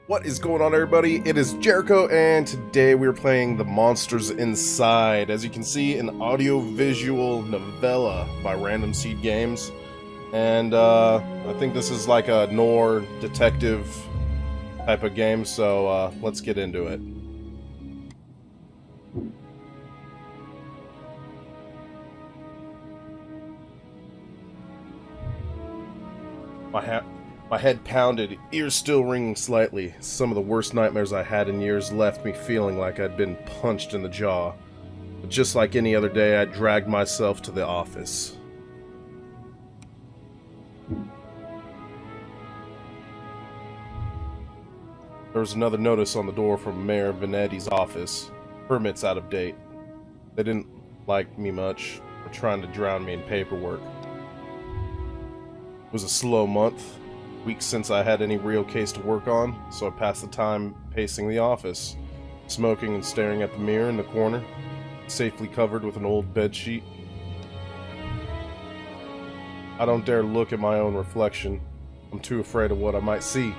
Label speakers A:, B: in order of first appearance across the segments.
A: What is going on, everybody? It is Jericho, and today we're playing the Monsters Inside. As you can see, an audio-visual novella by Random Seed Games. And I think this is like a noir detective type of game, so let's get into it. My head pounded, ears still ringing slightly. Some of the worst nightmares I had in years left me feeling like I'd been punched in the jaw. But just like any other day, I dragged myself to the office. There was another notice on the door from Mayor Vanetti's office. Permit's out of date. They didn't like me much, for trying to drown me in paperwork. It was a slow month. Weeks since I had any real case to work on, so I passed the time pacing the office, smoking and staring at the mirror in the corner, safely covered with an old bedsheet. I don't dare look at my own reflection. I'm too afraid of what I might see.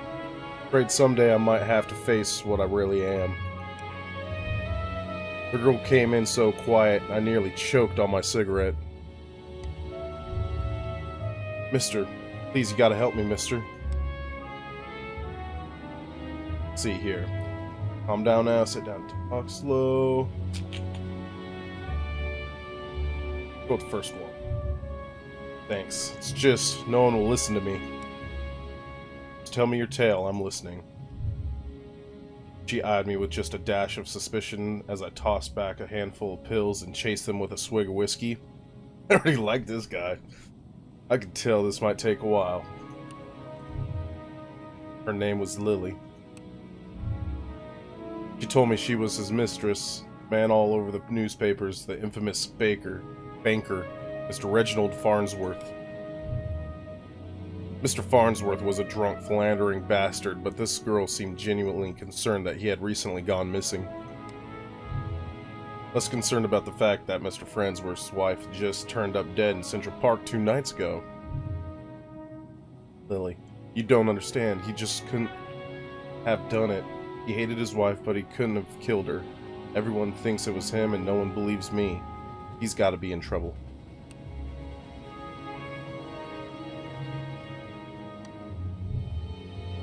A: Afraid someday I might have to face what I really am. The girl came in so quiet, I nearly choked on my cigarette. Mister, please, you gotta help me, mister. Let's see here. Calm down now, sit down, talk slow. Go with the first one. Thanks. It's just, no one will listen to me. Just tell me your tale, I'm listening. She eyed me with just a dash of suspicion as I tossed back a handful of pills and chased them with a swig of whiskey. I already like this guy. I could tell this might take a while. Her name was Lily. She told me she was his mistress, man all over the newspapers, the infamous banker, Mr. Reginald Farnsworth. Mr. Farnsworth was a drunk, philandering bastard, but this girl seemed genuinely concerned that he had recently gone missing. Less concerned about the fact that Mr. Farnsworth's wife just turned up dead in Central Park 2 nights ago. Lily, you don't understand. He just couldn't have done it. He hated his wife, but he couldn't have killed her. Everyone thinks it was him, and no one believes me. He's got to be in trouble.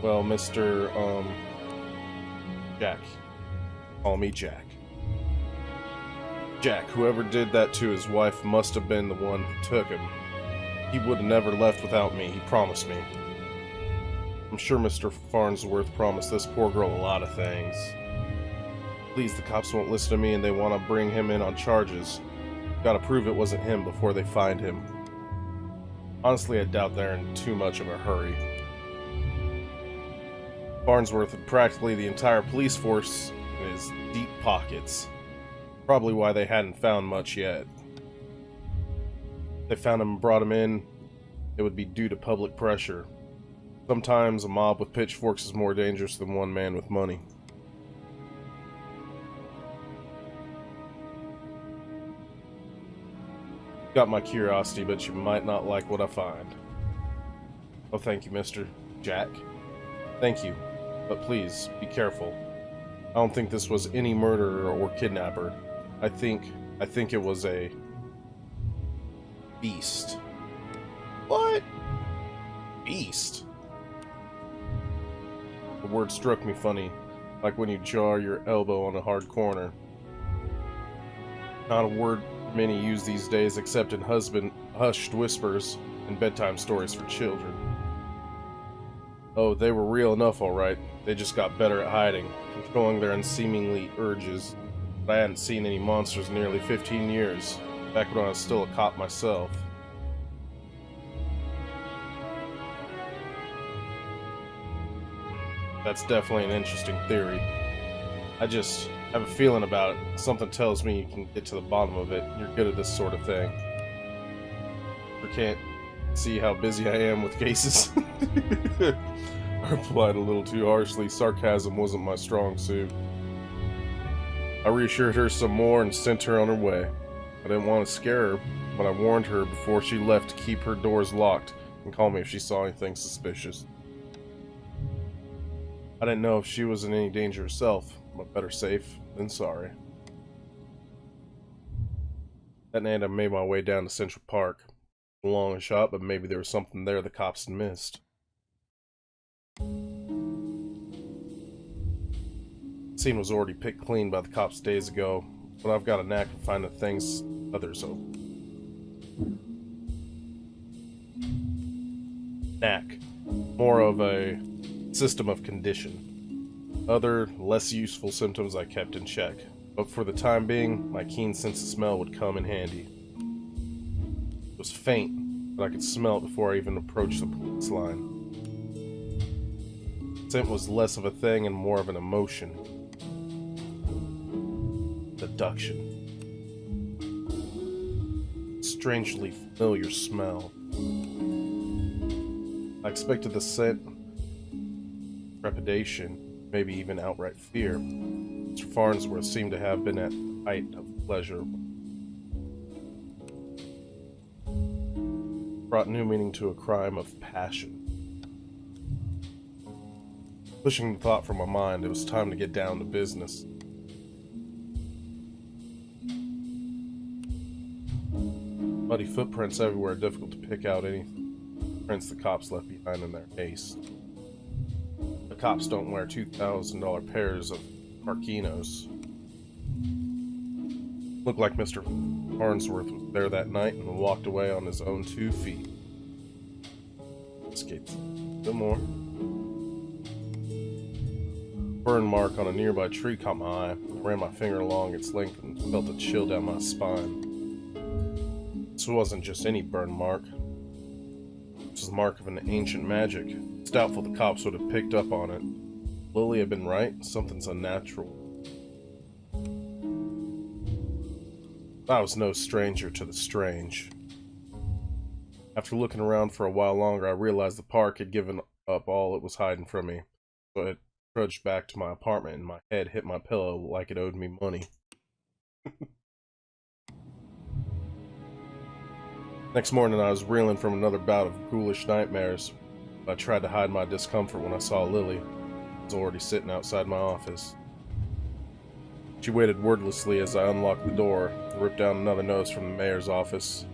A: Well, Mr. Jack. Call me Jack. Jack, whoever did that to his wife must have been the one who took him. He would have never left without me, he promised me. I'm sure Mr. Farnsworth promised this poor girl a lot of things. Please, the cops won't listen to me and they want to bring him in on charges. Gotta prove it wasn't him before they find him. Honestly, I doubt they're in too much of a hurry. Farnsworth had practically the entire police force in his deep pockets. Probably why they hadn't found much yet. If they found him and brought him in, it would be due to public pressure. Sometimes a mob with pitchforks is more dangerous than one man with money. Got my curiosity, but you might not like what I find. Oh, thank you, Mr. Jack. Thank you, but please, be careful. I don't think this was any murderer or kidnapper. I think it was a beast. What? Beast? The word struck me funny, like when you jar your elbow on a hard corner. Not a word many use these days except in hushed whispers and bedtime stories for children. Oh, they were real enough, alright. They just got better at hiding, controlling their unseemly urges. But I hadn't seen any monsters in nearly 15 years, back when I was still a cop myself. That's definitely an interesting theory. I just have a feeling about it. Something tells me you can get to the bottom of it. You're good at this sort of thing. I can't see how busy I am with cases. I replied a little too harshly. Sarcasm wasn't my strong suit. I reassured her some more and sent her on her way. I didn't want to scare her, but I warned her before she left to keep her doors locked and call me if she saw anything suspicious. I didn't know if she was in any danger herself, but better safe than sorry. That night I made my way down to Central Park. A long shot, but maybe there was something there the cops had missed. The scene was already picked clean by the cops days ago, but I've got a knack for finding things others overlook. Knack. More of a system of condition. Other, less useful symptoms I kept in check, but for the time being, my keen sense of smell would come in handy. It was faint, but I could smell it before I even approached the police line. Scent was less of a thing and more of an emotion. Deduction. Strangely familiar smell. I expected the scent, trepidation, maybe even outright fear. Mr. Farnsworth seemed to have been at the height of pleasure. Brought new meaning to a crime of passion. Pushing the thought from my mind, it was time to get down to business. Muddy footprints everywhere, difficult to pick out any prints the cops left behind in their haste. The cops don't wear $2,000 pairs of Marquinos. Looked like Mr. Farnsworth was there that night and walked away on his own 2 feet. Escaped. No more. Burn mark on a nearby tree caught my eye. I ran my finger along its length and felt a chill down my spine. This wasn't just any burn mark. This was the mark of an ancient magic. It's doubtful the cops would have picked up on it. Lily had been right. Something's unnatural. I was no stranger to the strange. After looking around for a while longer, I realized the park had given up all it was hiding from me. So I trudged back to my apartment and my head hit my pillow like it owed me money. Next morning, I was reeling from another bout of ghoulish nightmares. I tried to hide my discomfort when I saw Lily. I was already sitting outside my office. She waited wordlessly as I unlocked the door and ripped down another notice from the mayor's office.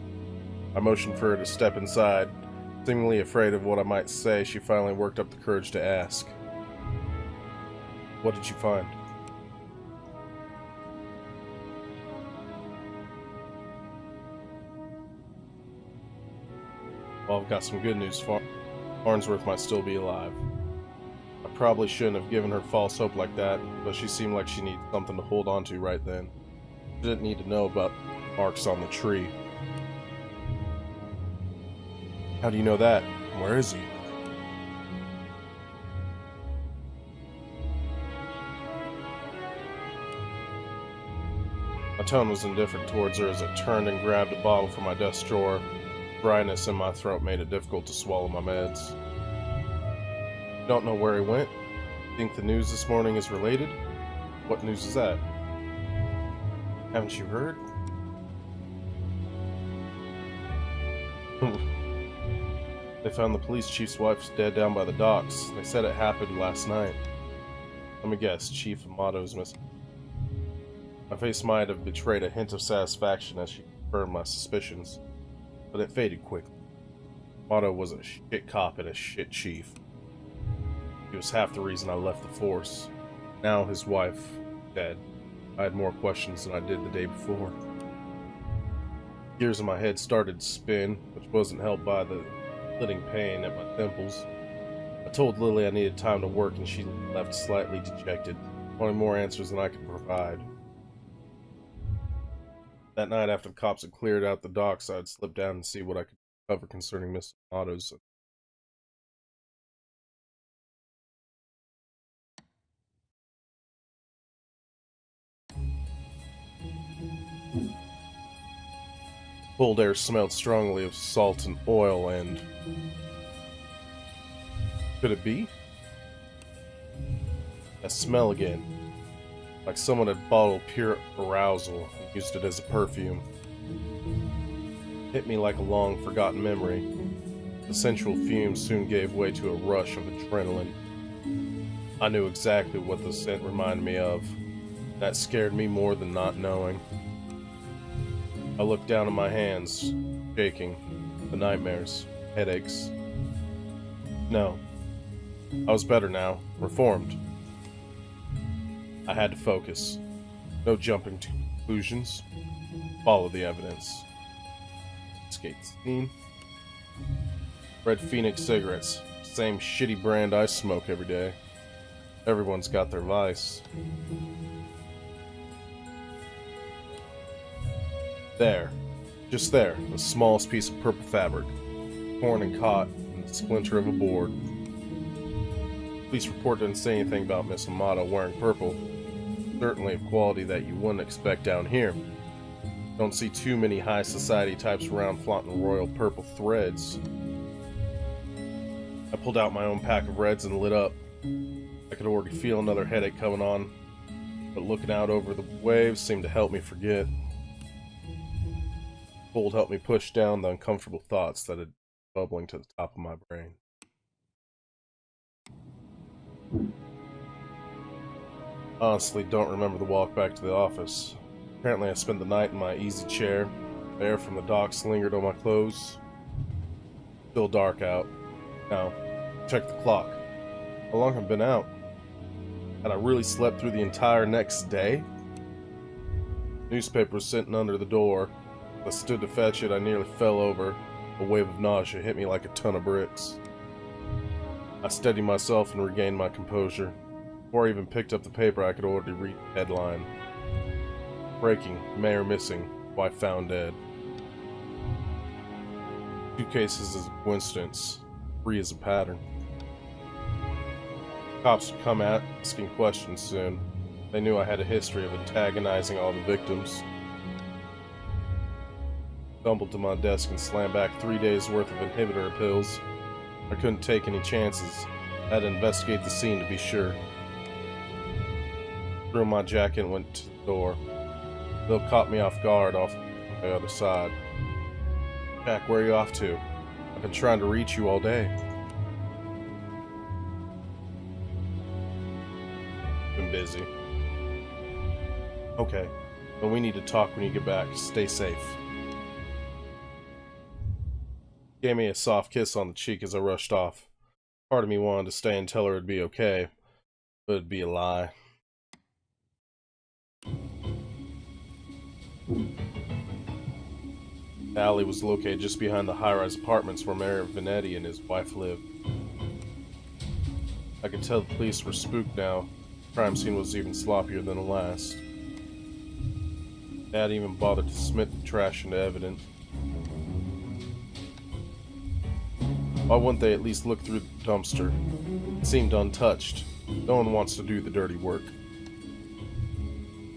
A: I motioned for her to step inside. Seemingly afraid of what I might say, she finally worked up the courage to ask. What did you find? Well, I've got some good news. Farnsworth might still be alive. I probably shouldn't have given her false hope like that, but she seemed like she needed something to hold on to right then. She didn't need to know about marks on the tree. How do you know that? Where is he? My tone was indifferent towards her as I turned and grabbed a bottle from my desk drawer. Dryness in my throat made it difficult to swallow my meds. Don't know where he went? Think the news this morning is related? What news is that? Haven't you heard? They found the police chief's wife dead down by the docks. They said it happened last night. Let me guess, Chief Amato's missing. My face might have betrayed a hint of satisfaction as she confirmed my suspicions, but it faded quickly. Amato was a shit cop and a shit chief. He was half the reason I left the force. Now his wife, dead. I had more questions than I did the day before. Gears in my head started to spin, which wasn't helped by the splitting pain at my temples. I told Lily I needed time to work and she left slightly dejected, wanting more answers than I could provide. That night after the cops had cleared out the docks, I'd slip down and see what I could cover concerning Miss Otto's. Cold air smelled strongly of salt and oil, and... could it be? That smell again. Like someone had bottled pure arousal and used it as a perfume. Hit me like a long forgotten memory. The sensual fumes soon gave way to a rush of adrenaline. I knew exactly what the scent reminded me of. That scared me more than not knowing. I looked down at my hands, shaking. The nightmares, headaches. No. I was better now, reformed. I had to focus. No jumping to conclusions. Follow the evidence. Escape the scene. Red Phoenix cigarettes. Same shitty brand I smoke every day. Everyone's got their vice. There. Just there. The smallest piece of purple fabric. Torn and caught in the splinter of a board. Police report didn't say anything about Miss Amato wearing purple. Certainly of quality that you wouldn't expect down here. Don't see too many high society types around flaunting royal purple threads. I pulled out my own pack of reds and lit up. I could already feel another headache coming on, but looking out over the waves seemed to help me forget. Cold helped me push down the uncomfortable thoughts that had bubbling to the top of my brain. Honestly, don't remember the walk back to the office. Apparently I spent the night in my easy chair. The air from the docks lingered on my clothes. Still dark out. Now, check the clock. How long have I been out? Had I really slept through the entire next day? Newspaper was sitting under the door. As I stood to fetch it, I nearly fell over. A wave of nausea hit me like a ton of bricks. I steadied myself and regained my composure. Before I even picked up the paper, I could already read the headline. Breaking, mayor missing, wife found dead. 2 cases is a coincidence, 3 is a pattern. Cops would come asking questions soon. They knew I had a history of antagonizing all the victims. Stumbled to my desk and slammed back 3 days worth of inhibitor pills. I couldn't take any chances. I had to investigate the scene to be sure. Threw on my jacket and went to the door. Bill caught me off guard off the other side. Jack, where are you off to? I've been trying to reach you all day. Been busy. Okay, but we need to talk when you get back. Stay safe. Gave me a soft kiss on the cheek as I rushed off. Part of me wanted to stay and tell her it'd be okay, but it'd be a lie. The alley was located just behind the high-rise apartments where Mayor Vanetti and his wife lived. I could tell the police were spooked now. The crime scene was even sloppier than the last. Dad even bothered to submit the trash into evidence. Why wouldn't they at least look through the dumpster? It seemed untouched. No one wants to do the dirty work.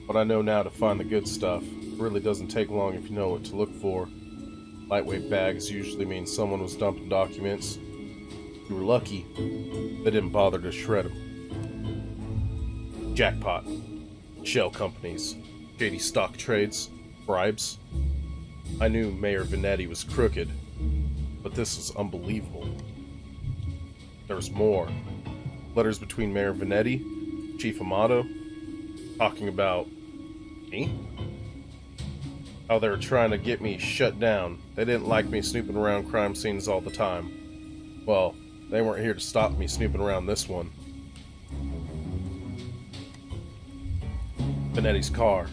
A: But I know now to find the good stuff. It really doesn't take long if you know what to look for. Lightweight bags usually mean someone was dumping documents. If you were lucky, they didn't bother to shred them. Jackpot. Shell companies. Shady stock trades. Bribes. I knew Mayor Vanetti was crooked, but this was unbelievable. There was more. Letters between Mayor Vanetti, Chief Amato, talking about me? How they were trying to get me shut down. They didn't like me snooping around crime scenes all the time. Well, they weren't here to stop me snooping around this one. Vanetti's car.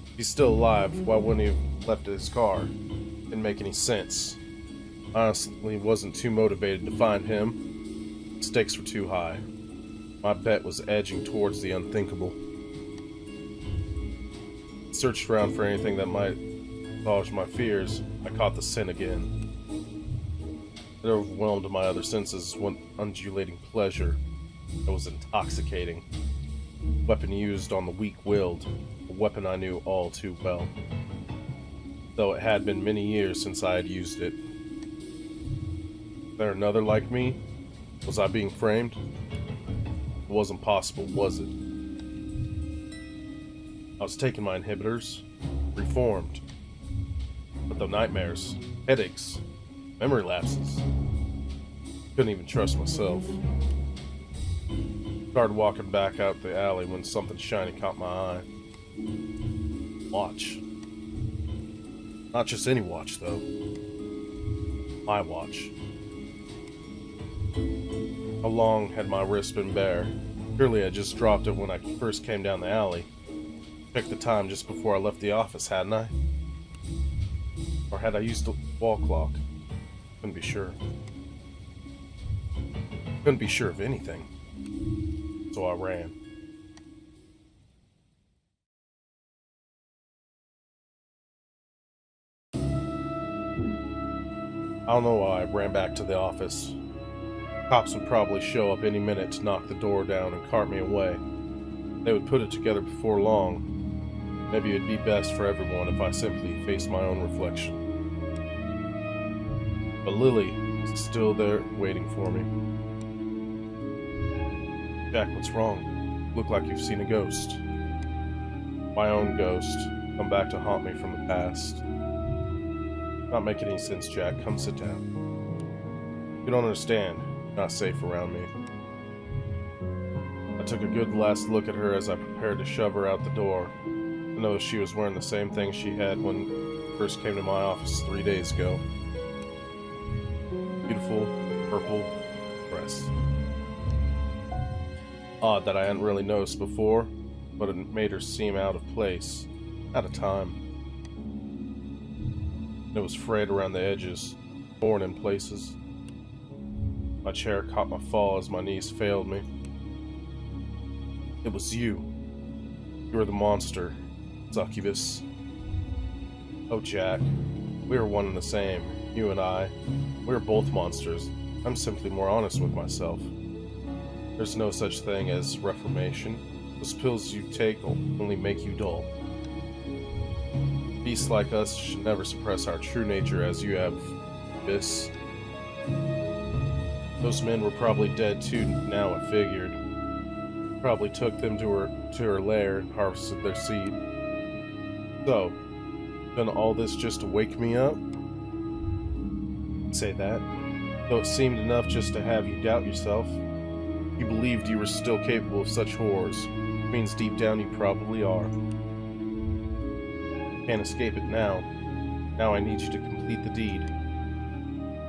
A: If he's still alive, why wouldn't he have left his car? Didn't make any sense. Honestly, wasn't too motivated to find him. Stakes were too high. My bet was edging towards the unthinkable. Searched around for anything that might assuage my fears. I caught the scent again. It overwhelmed my other senses with undulating pleasure. It was intoxicating. Weapon used on the weak-willed, a weapon I knew all too well. Though it had been many years since I had used it. Was there another like me? Was I being framed? It wasn't possible, was it? I was taking my inhibitors, reformed. But the nightmares, headaches, memory lapses. Couldn't even trust myself. Started walking back out the alley when something shiny caught my eye. Watch. Not just any watch, though. My watch. How long had my wrist been bare? Surely I just dropped it when I first came down the alley. Checked the time just before I left the office, hadn't I? Or had I used the wall clock? Couldn't be sure. Couldn't be sure of anything. So I ran. I don't know why I ran back to the office. Cops would probably show up any minute to knock the door down and cart me away. They would put it together before long. Maybe it'd be best for everyone if I simply faced my own reflection. But Lily is still there waiting for me. Jack, what's wrong? You look like you've seen a ghost. My own ghost, come back to haunt me from the past. Not making any sense, Jack. Come sit down. You don't understand. You're not safe around me. I took a good last look at her as I prepared to shove her out the door. I noticed she was wearing the same thing she had when she first came to my office 3 days ago. Beautiful purple dress. Odd that I hadn't really noticed before, but it made her seem out of place, out of time. It was frayed around the edges, torn in places. My chair caught my fall as my knees failed me. It was you. You were the monster, succubus. Oh, Jack, we are one and the same, you and I. We are both monsters. I'm simply more honest with myself. There's no such thing as reformation. Those pills you take will only make you dull. Beasts like us should never suppress our true nature as you have, Abyss. Those men were probably dead too, now I figured. Probably took them to her lair and harvested their seed. So, done all this just to wake me up? Say that. Though it seemed enough just to have you doubt yourself. You believed you were still capable of such horrors. Means deep down you probably are. Can't escape it now. Now I need you to complete the deed.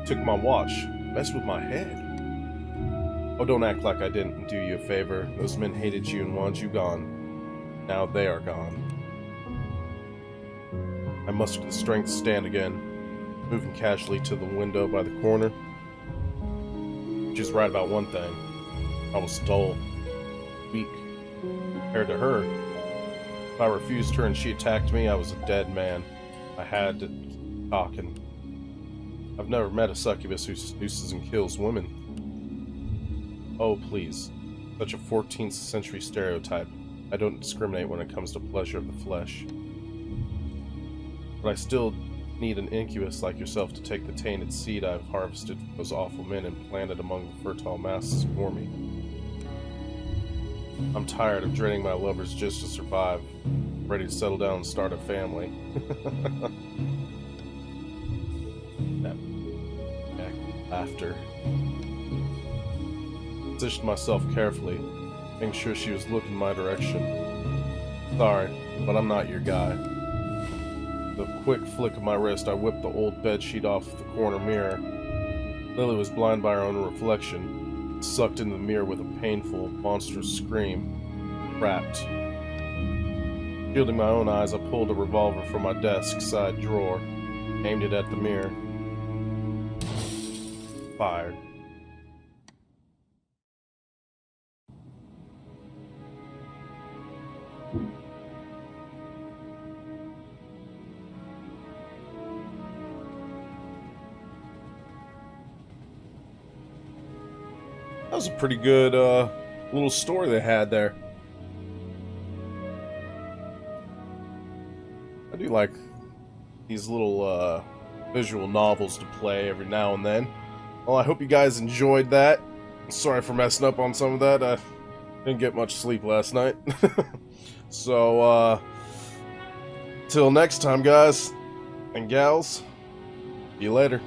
A: Took my watch. Messed with my head. Oh, don't act like I didn't do you a favor. Those men hated you and wanted you gone. Now they are gone. I mustered the strength to stand again, moving casually to the window by the corner. Which is right about one thing. I was dull. Weak. Compared to her. If I refused her and she attacked me, I was a dead man. I had to keep talking. I've never met a succubus who seduces and kills women. Oh, please. Such a 14th century stereotype. I don't discriminate when it comes to pleasure of the flesh. But I still need an incubus like yourself to take the tainted seed I've harvested from those awful men and planted among the fertile masses for me. I'm tired of dreading my lovers just to survive. Ready to settle down and start a family. That laughter. Positioned myself carefully, making sure she was looking my direction. Sorry, but I'm not your guy. With a quick flick of my wrist, I whipped the old bedsheet off the corner mirror. Lily was blind by her own reflection, sucked into the mirror with a painful, monstrous scream. Wrapped. Shielding my own eyes, I pulled a revolver from my desk side drawer, aimed it at the mirror. Fired. That was a pretty good little story they had there. I do like these little visual novels to play every now and then. Well, I hope you guys enjoyed that. Sorry for messing up on some of that. I didn't get much sleep last night. So, till next time, guys and gals, see you later.